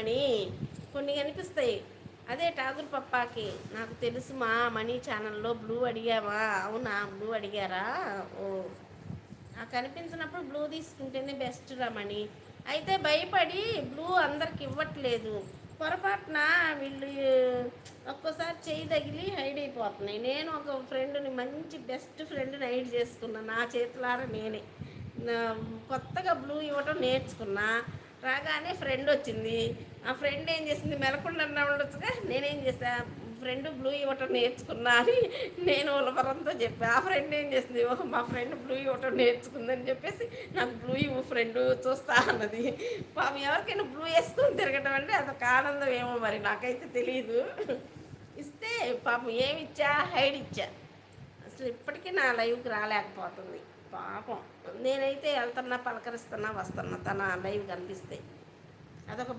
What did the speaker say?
మణి, కొన్ని కనిపిస్తాయి. అదే ఠాగూర్ పప్పాకి నాకు తెలుసు మా మనీ ఛానల్లో బ్లూ అడిగామా, అవునా బ్లూ అడిగారా, ఓ నాకు కనిపించినప్పుడు బ్లూ తీసుకుంటేనే బెస్ట్ రమణి. అయితే భయపడి బ్లూ అందరికి ఇవ్వట్లేదు. పొరపాటున వీళ్ళు ఒక్కోసారి చేయి తగిలి హైడ్ అయిపోతున్నాయి. నేను ఒక ఫ్రెండ్ని, మంచి బెస్ట్ ఫ్రెండ్ని హైడ్ చేసుకున్నా నా చేతులారా నేనే. కొత్తగా బ్లూ ఇవ్వటం నేర్చుకున్నా. రాగానే ఫ్రెండ్ వచ్చింది. ఆ ఫ్రెండ్ ఏం చేసింది, మెలకుండా ఉండొచ్చుగా, నేనేం చేసా, ఫ్రెండ్ బ్లూ ఇవ్వటం నేర్చుకున్నా అని నేను ఉలవరంతో చెప్పా. ఆ ఫ్రెండ్ ఏం చేసింది, ఓహో మా ఫ్రెండ్ బ్లూ ఇవ్వటం నేర్చుకుందని చెప్పేసి నాకు బ్లూ ఇవ్వు ఫ్రెండ్ చూస్తా అన్నది. పాపం ఎవరికైనా బ్లూ వేసుకొని తిరగటం అంటే అదొక ఆనందం ఏమో మరి, నాకైతే తెలియదు. ఇస్తే పాపం ఏమి ఇచ్చా, హైడ్ ఇచ్చా. అసలు ఇప్పటికీ నా లైవ్కి రాలేకపోతుంది పాపం. నేనైతే వెళ్తున్నా, పలకరిస్తున్నా, వస్తున్నా తన లైవ్ కనిపిస్తే. అదొక